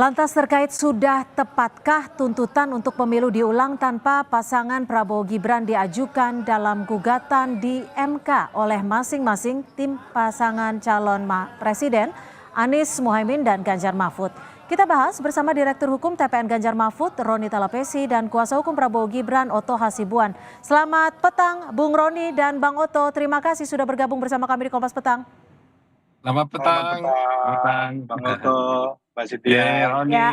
Lantas terkait sudah tepatkah tuntutan untuk pemilu diulang tanpa pasangan Prabowo Gibran diajukan dalam gugatan di MK oleh masing-masing tim pasangan calon presiden Anies Mohaimin dan Ganjar Mahfud. Kita bahas bersama Direktur Hukum TPN Ganjar Mahfud, Roni Talapesi, dan Kuasa Hukum Prabowo Gibran, Oto Hasibuan. Selamat petang, Bung Roni dan Bang Oto. Terima kasih sudah bergabung bersama kami di Kompas Petang. Selamat petang, Bang Oto, Mbak Ya, Cynthia. Roni. Ya.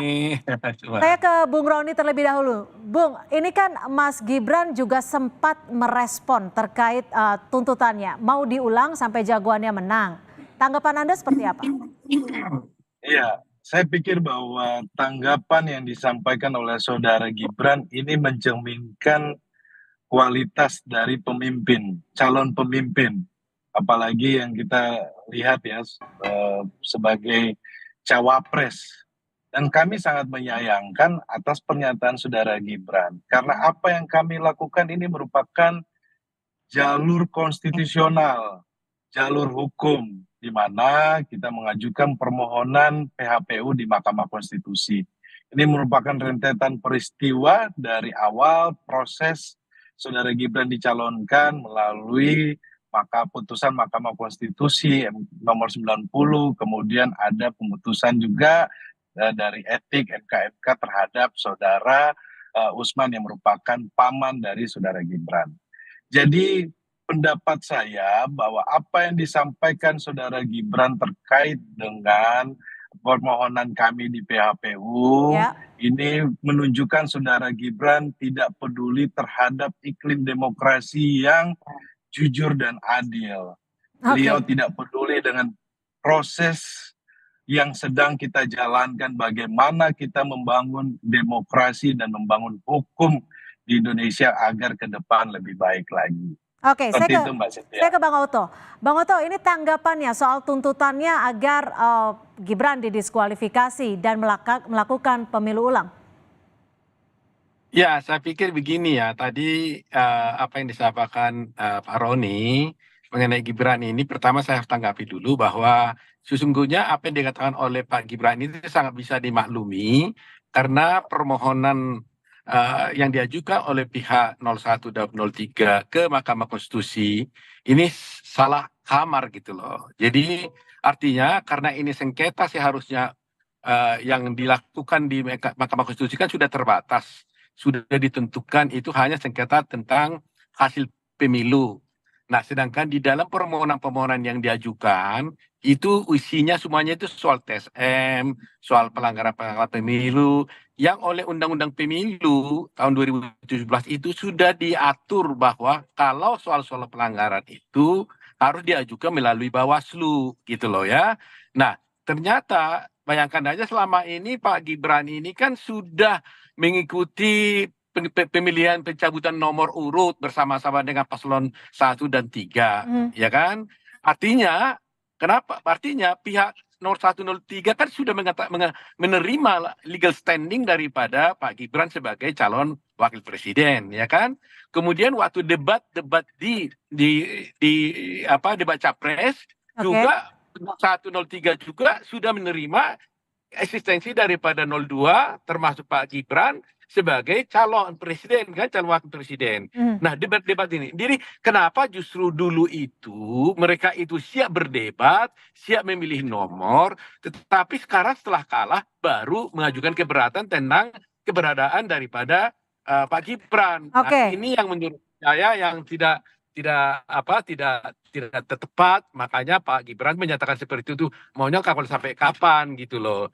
Saya ke Bung Roni terlebih dahulu. Bung, ini kan Mas Gibran juga sempat merespon terkait tuntutannya. Mau diulang sampai jagoannya menang. Tanggapan Anda seperti apa? Iya, saya pikir bahwa tanggapan yang disampaikan oleh saudara Gibran ini mencerminkan kualitas dari pemimpin, calon pemimpin. Apalagi yang kita lihat ya sebagai cawapres. Dan kami sangat menyayangkan atas pernyataan saudara Gibran. Karena apa yang kami lakukan ini merupakan jalur konstitusional, jalur hukum, di mana kita mengajukan permohonan PHPU di Mahkamah Konstitusi. Ini merupakan rentetan peristiwa dari awal proses saudara Gibran dicalonkan melalui putusan Mahkamah Konstitusi nomor 90, kemudian ada pemutusan juga dari etik MK terhadap saudara Usman yang merupakan paman dari saudara Gibran. Jadi pendapat saya bahwa apa yang disampaikan saudara Gibran terkait dengan permohonan kami di PHPU ini menunjukkan saudara Gibran tidak peduli terhadap iklim demokrasi yang jujur dan adil. Beliau tidak peduli dengan proses yang sedang kita jalankan, bagaimana kita membangun demokrasi dan membangun hukum di Indonesia agar ke depan lebih baik lagi. Oke, saya ke Bang Oto. Bang Oto, ini tanggapannya soal tuntutannya agar Gibran didiskualifikasi dan melakukan pemilu ulang. Ya, saya pikir begini ya, tadi apa yang disampaikan Pak Roni mengenai Gibran ini, pertama saya harus tanggapi dulu bahwa sesungguhnya apa yang dikatakan oleh Pak Gibran ini sangat bisa dimaklumi karena permohonan yang diajukan oleh pihak 01 dan 03 ke Mahkamah Konstitusi ini salah kamar gitu loh. Jadi artinya karena ini sengketa seharusnya yang dilakukan di Mahkamah Konstitusi kan sudah terbatas. Sudah ditentukan itu hanya sengketa tentang hasil pemilu. Nah, sedangkan di dalam permohonan-permohonan yang diajukan, itu isinya semuanya itu soal TSM, soal pelanggaran pemilu, yang oleh Undang-Undang Pemilu tahun 2017 itu sudah diatur bahwa kalau soal-soal pelanggaran itu harus diajukan melalui Bawaslu, gitu loh ya. Nah, ternyata bayangkan aja selama ini Pak Gibran ini kan sudah mengikuti pemilihan pencabutan nomor urut bersama-sama dengan paslon 1 dan 3, ya kan? Artinya, kenapa? Artinya pihak nomor 103 kan sudah menerima legal standing daripada Pak Gibran sebagai calon wakil presiden, ya kan? Kemudian waktu debat di debat capres juga 103 juga sudah menerima eksistensi daripada 02 termasuk Pak Gibran sebagai calon presiden kan, calon wakil presiden. Nah, debat-debat ini. Jadi kenapa justru dulu itu mereka itu siap berdebat, siap memilih nomor, tetapi sekarang setelah kalah baru mengajukan keberatan tentang keberadaan daripada Pak Gibran. Nah, ini yang menurut saya yang tidak tepat, makanya Pak Gibran menyatakan seperti itu maunya kalau sampai kapan gitu loh.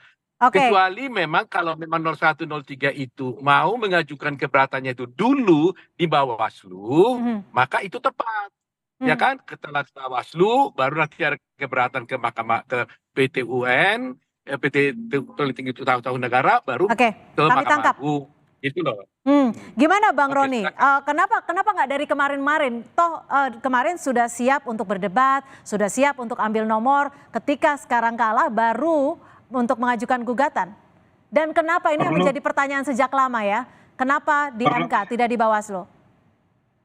Kecuali memang kalau memang 01 03 itu mau mengajukan keberatannya itu dulu di Bawaslu, maka itu tepat. Ya kan, setelah Bawaslu baru nanti ada keberatan ke Mahkamah ke PT UN, PT Tinggi Tahun Negara baru ke Mahkamah Agung. Itu loh. Gimana Bang Roni? Kenapa nggak dari kemarin-kemarin? Toh kemarin sudah siap untuk berdebat, sudah siap untuk ambil nomor. Ketika sekarang kalah baru untuk mengajukan gugatan. Dan kenapa ini yang menjadi pertanyaan sejak lama ya? Kenapa di MK tidak di Bawaslu?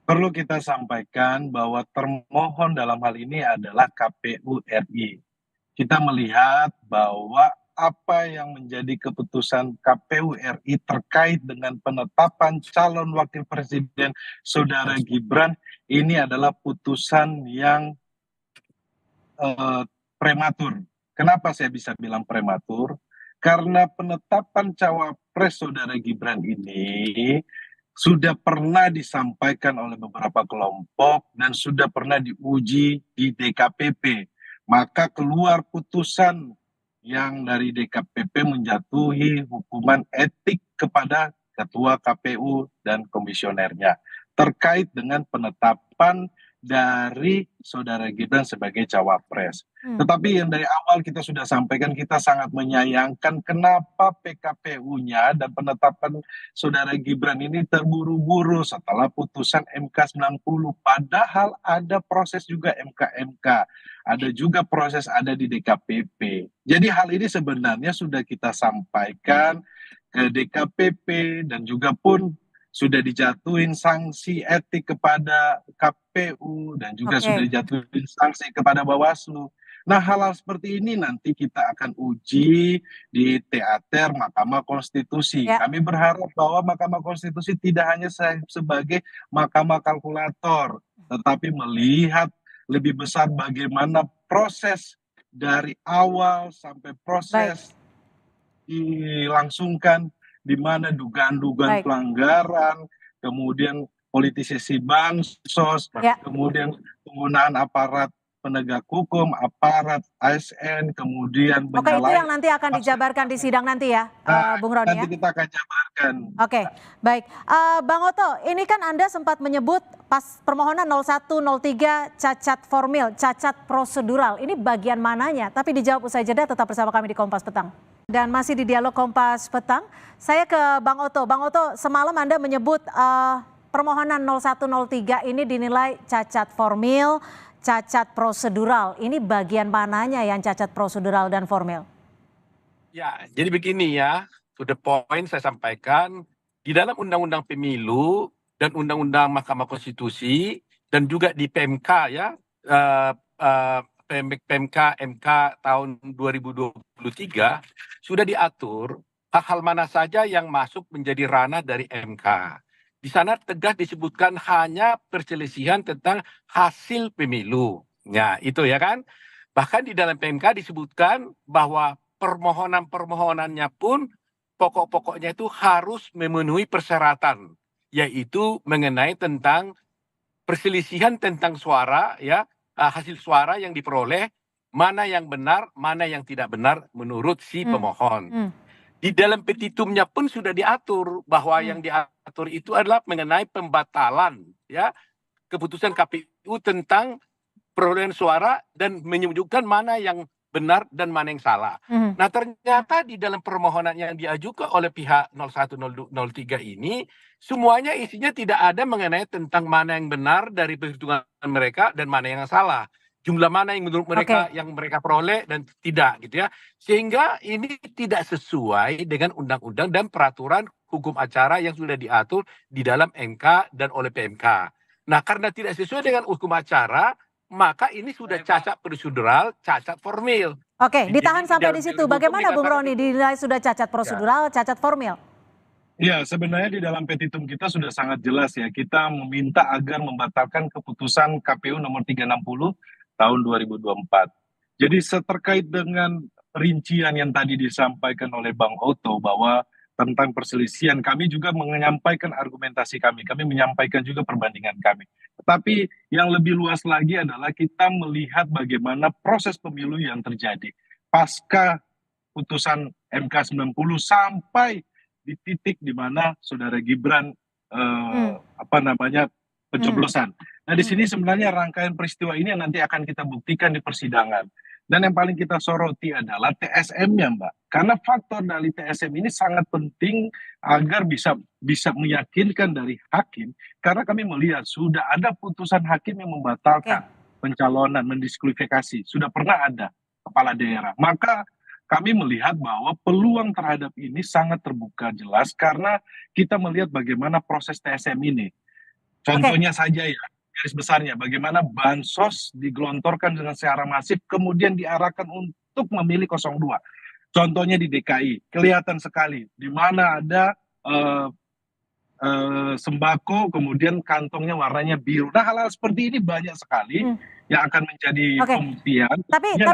Perlu kita sampaikan bahwa termohon dalam hal ini adalah KPU RI. Kita melihat bahwa apa yang menjadi keputusan KPU RI terkait dengan penetapan calon wakil presiden saudara Gibran, ini adalah putusan yang prematur. Kenapa saya bisa bilang prematur? Karena penetapan cawapres saudara Gibran ini sudah pernah disampaikan oleh beberapa kelompok dan sudah pernah diuji di DKPP. Maka keluar putusan yang dari DKPP menjatuhi hukuman etik kepada ketua KPU dan komisionernya terkait dengan penetapan dari saudara Gibran sebagai cawapres. Tetapi yang dari awal kita sudah sampaikan, kita sangat menyayangkan kenapa PKPU-nya dan penetapan saudara Gibran ini terburu-buru setelah putusan MK 90. Padahal ada proses juga MK-MK, ada juga proses ada di DKPP. Jadi hal ini sebenarnya sudah kita sampaikan ke DKPP dan juga pun sudah dijatuhin sanksi etik kepada KPU dan juga sudah dijatuhin sanksi kepada Bawaslu. Nah, hal-hal seperti ini nanti kita akan uji di teater Mahkamah Konstitusi. Kami berharap bahwa Mahkamah Konstitusi tidak hanya sebagai mahkamah kalkulator, tetapi melihat lebih besar bagaimana proses dari awal sampai proses dilangsungkan, di mana dugaan-dugaan pelanggaran, kemudian politisasi bansos, kemudian penggunaan aparat penegak hukum, aparat ASN, kemudian Oke, itu yang nanti akan dijabarkan di sidang nanti ya, Bung Roni ya? Nanti kita akan jabarkan. Oke, baik. Bang Oto, ini kan Anda sempat menyebut pas permohonan 0103 cacat formil, cacat prosedural. Ini bagian mananya? Tapi dijawab usai jeda, tetap bersama kami di Kompas Petang. Dan masih di Dialog Kompas Petang, saya ke Bang Oto. Bang Oto, semalam Anda menyebut permohonan 0103 ini dinilai cacat formil, cacat prosedural. Ini bagian mananya yang cacat prosedural dan formil? Ya, jadi begini ya, to the point saya sampaikan, di dalam Undang-Undang Pemilu dan Undang-Undang Mahkamah Konstitusi dan juga di PMK ya, PMK MK tahun 2023 sudah diatur hal-hal mana saja yang masuk menjadi ranah dari MK. Di sana tegas disebutkan hanya perselisihan tentang hasil pemilu. Ya, itu ya kan. Bahkan di dalam PMK disebutkan bahwa permohonan-permohonannya pun pokok-pokoknya itu harus memenuhi persyaratan, yaitu mengenai tentang perselisihan tentang suara ya, hasil suara yang diperoleh, mana yang benar, mana yang tidak benar menurut si pemohon. Di dalam petitumnya pun sudah diatur bahwa yang diatur itu adalah mengenai pembatalan ya keputusan KPU tentang perolehan suara dan menyebutkan mana yang benar dan mana yang salah. Nah, ternyata di dalam permohonan yang diajukan oleh pihak 0103 ini semuanya isinya tidak ada mengenai tentang mana yang benar dari perhitungan mereka dan mana yang salah. Jumlah mana yang menurut mereka yang mereka peroleh dan tidak gitu ya. Sehingga ini tidak sesuai dengan undang-undang dan peraturan hukum acara yang sudah diatur di dalam MK dan oleh PMK. Nah, karena tidak sesuai dengan hukum acara, maka ini sudah cacat prosedural, cacat formil. Oke, ditahan sampai di situ. Bagaimana Bung Roni dinilai sudah cacat prosedural, cacat formil? Ya, sebenarnya di dalam petitum kita sudah sangat jelas ya. Kita meminta agar membatalkan keputusan KPU nomor 360 tahun 2024. Jadi terkait dengan rincian yang tadi disampaikan oleh Bang Oto bahwa tentang perselisihan, kami juga menyampaikan argumentasi kami. Kami menyampaikan juga perbandingan kami. Tetapi yang lebih luas lagi adalah kita melihat bagaimana proses pemilu yang terjadi. Pasca putusan MK 90 sampai di titik di mana saudara Gibran pencoblosan. Nah, di sini sebenarnya rangkaian peristiwa ini yang nanti akan kita buktikan di persidangan. Dan yang paling kita soroti adalah TSM-nya, Mbak. Karena faktor dari TSM ini sangat penting agar bisa meyakinkan dari hakim. Karena kami melihat sudah ada putusan hakim yang membatalkan pencalonan, mendiskualifikasi. Sudah pernah ada kepala daerah. Maka kami melihat bahwa peluang terhadap ini sangat terbuka jelas karena kita melihat bagaimana proses TSM ini. Contohnya saja ya, garis besarnya bagaimana bansos digelontorkan dengan secara masif kemudian diarahkan untuk memilih 02. Contohnya di DKI, kelihatan sekali di mana ada sembako, kemudian kantongnya warnanya biru. Nah, hal-hal seperti ini banyak sekali Hmm. yang akan menjadi Oke. pembuktian. Tapi Ya,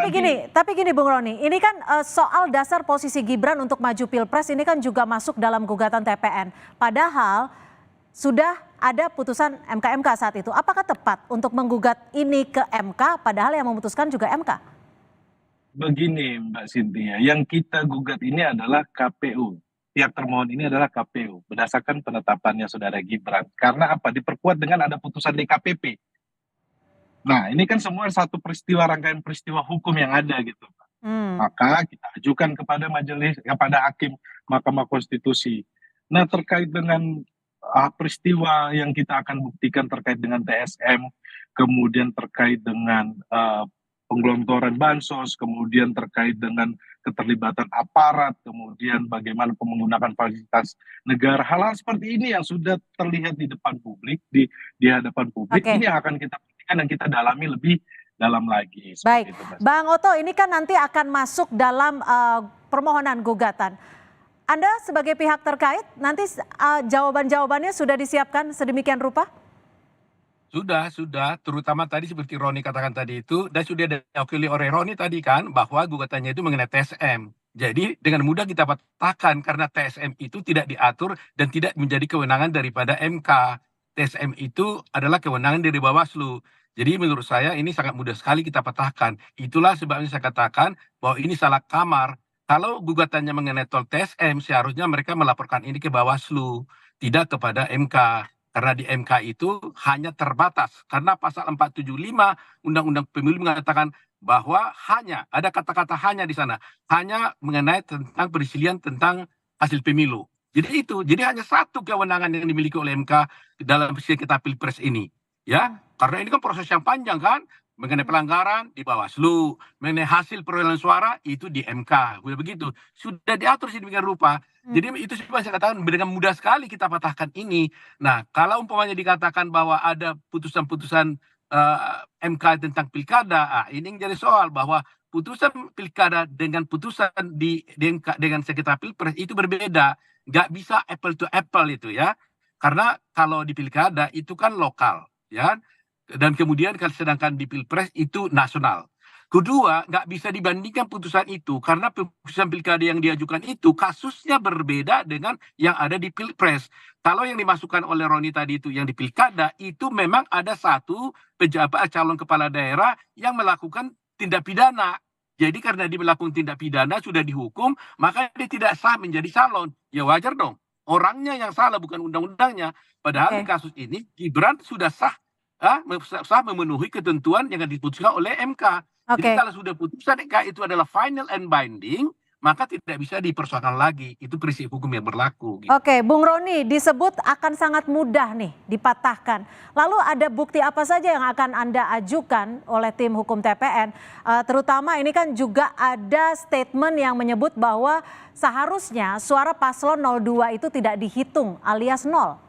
gini Bung Roni, ini kan soal dasar posisi Gibran untuk maju Pilpres ini kan juga masuk dalam gugatan TPN. Padahal sudah ada putusan MK saat itu. Apakah tepat untuk menggugat ini ke MK padahal yang memutuskan juga MK? begini Mbak Cynthia, yang kita gugat ini adalah KPU. Pihak termohon ini adalah KPU berdasarkan penetapannya saudara Gibran. Karena apa? Diperkuat dengan ada putusan DKPP. Nah, ini kan semua satu peristiwa, rangkaian peristiwa hukum yang ada gitu. Hmm. Maka kita ajukan kepada majelis, kepada hakim Mahkamah Konstitusi. Nah, terkait dengan peristiwa yang kita akan buktikan terkait dengan TSM, kemudian terkait dengan penggelontoran bansos, kemudian terkait dengan keterlibatan aparat, kemudian bagaimana menggunakan fasilitas negara, hal-hal seperti ini yang sudah terlihat di depan publik, di hadapan publik, Oke. ini yang akan kita buktikan dan kita dalami lebih dalam lagi. Baik, Seperti itu, Mas. Bang Oto, ini kan nanti akan masuk dalam permohonan gugatan. Anda sebagai pihak terkait, nanti jawaban-jawabannya sudah disiapkan sedemikian rupa? Sudah, terutama tadi seperti Roni katakan tadi itu, dan sudah diwakili oleh Roni tadi kan, bahwa gugatannya itu mengenai TSM. Jadi dengan mudah kita patahkan karena TSM itu tidak diatur dan tidak menjadi kewenangan daripada MK. TSM itu adalah kewenangan dari Bawaslu. Jadi menurut saya ini sangat mudah sekali kita patahkan. Itulah sebabnya saya katakan bahwa ini salah kamar. Kalau gugatannya mengenai tol TSM, seharusnya mereka melaporkan ini ke Bawaslu, tidak kepada MK. Karena di MK itu hanya terbatas. Karena pasal 475 Undang-Undang Pemilu mengatakan bahwa hanya, ada kata-kata hanya di sana, hanya mengenai tentang perselisihan tentang hasil pemilu. Jadi hanya satu kewenangan yang dimiliki oleh MK dalam sengketa Pilpres ini. Ya, karena ini kan proses yang panjang kan, mengenai pelanggaran di Bawaslu, mengenai hasil perolehan suara itu di MK. Begitu, sudah diatur sedemikian rupa. Jadi itu sebab saya katakan dengan mudah sekali kita patahkan ini. Nah, kalau umpamanya dikatakan bahwa ada putusan-putusan MK tentang pilkada, ini yang jadi soal bahwa putusan pilkada dengan putusan di MK dengan sengketa Pilpres itu berbeda, nggak bisa apple to apple itu ya. Karena kalau di pilkada itu kan lokal, ya, dan kemudian sedangkan di Pilpres itu nasional. Kedua, nggak bisa dibandingkan putusan itu karena putusan pilkada yang diajukan itu kasusnya berbeda dengan yang ada di Pilpres. Kalau yang dimasukkan oleh Roni tadi itu yang di pilkada itu memang ada satu pejabat calon kepala daerah yang melakukan tindak pidana. Jadi karena dia melakukan tindak pidana sudah dihukum, maka dia tidak sah menjadi calon. Ya wajar dong. Orangnya yang salah bukan undang-undangnya. Padahal di kasus ini Gibran sudah sah memenuhi ketentuan yang diputuskan oleh MK. Jadi kalau sudah putusan MK itu adalah final and binding, maka tidak bisa dipersoalkan lagi. Itu prinsip hukum yang berlaku. Gitu. Oke, Bung Roni, disebut akan sangat mudah nih dipatahkan. Lalu ada bukti apa saja yang akan Anda ajukan oleh tim hukum TPN? Terutama ini kan juga ada statement yang menyebut bahwa seharusnya suara paslon 02 itu tidak dihitung alias nol.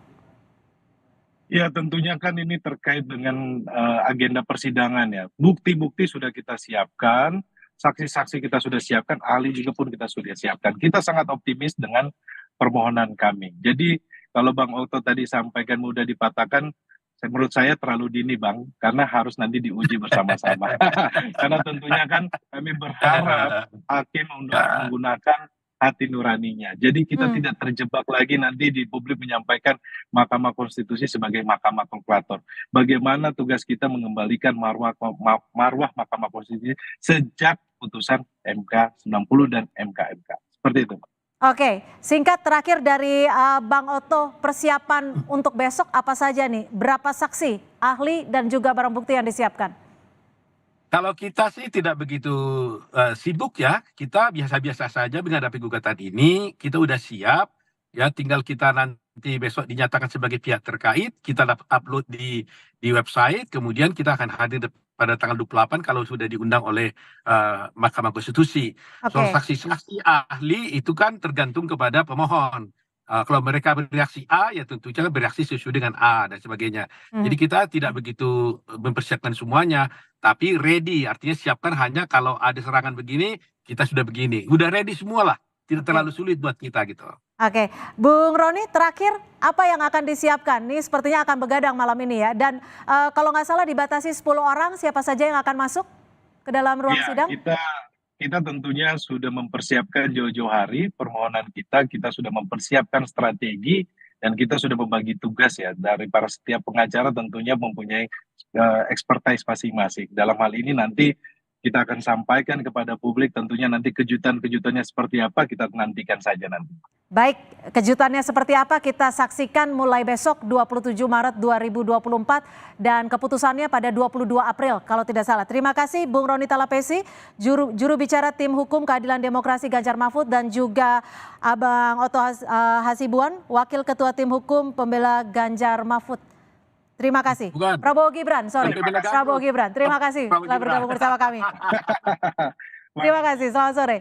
Ya, tentunya kan ini terkait dengan agenda persidangan ya. Bukti-bukti sudah kita siapkan, saksi-saksi kita sudah siapkan, ahli juga pun kita sudah siapkan. Kita sangat optimis dengan permohonan kami. Jadi kalau Bang Oto tadi sampaikan mudah dipatahkan, menurut saya terlalu dini Bang, karena harus nanti diuji bersama-sama. Karena tentunya kan kami berharap hakim menggunakan hati nuraninya. Jadi kita tidak terjebak lagi nanti di publik menyampaikan Mahkamah Konstitusi sebagai mahkamah kalkulator. Bagaimana tugas kita mengembalikan marwah Mahkamah Konstitusi sejak putusan MK 90 dan MK. Seperti itu. Oke, singkat terakhir dari Bang Oto, persiapan untuk besok apa saja nih? Berapa saksi, ahli dan juga barang bukti yang disiapkan? Kalau kita sih tidak begitu sibuk ya, kita biasa-biasa saja menghadapi gugatan ini, kita udah siap, ya tinggal kita nanti besok dinyatakan sebagai pihak terkait, kita upload di website, kemudian kita akan hadir pada tanggal 28 kalau sudah diundang oleh Mahkamah Konstitusi. Soal saksi-saksi ahli itu kan tergantung kepada pemohon. Kalau mereka bereaksi A, ya tentunya bereaksi sesuai dengan A dan sebagainya. Jadi kita tidak begitu mempersiapkan semuanya, tapi ready, artinya siapkan hanya kalau ada serangan begini, kita sudah begini. Udah ready semua lah, tidak terlalu sulit buat kita gitu. Oke, Bung Roni, terakhir apa yang akan disiapkan? Ini sepertinya akan begadang malam ini ya. Dan kalau nggak salah dibatasi 10 orang, siapa saja yang akan masuk ke dalam ruang Ya, sidang? kita tentunya sudah mempersiapkan jauh-jauh hari permohonan kita sudah mempersiapkan strategi dan kita sudah membagi tugas ya dari para setiap pengacara tentunya mempunyai expertise masing-masing. Dalam hal ini nanti kita akan sampaikan kepada publik tentunya nanti kejutan-kejutannya seperti apa kita nantikan saja nanti. Baik, kejutannya seperti apa kita saksikan mulai besok 27 Maret 2024 dan keputusannya pada 22 April kalau tidak salah. Terima kasih Bung Roni Talapesi, juru bicara tim hukum keadilan demokrasi Ganjar Mahfud dan juga Abang Oto Hasibuan, Wakil Ketua Tim Hukum Pembela Ganjar Mahfud. Terima kasih. Bukan. Prabowo Gibran, Prabowo Gibran, terima kasih telah bergabung bersama kami. Terima kasih, selamat sore.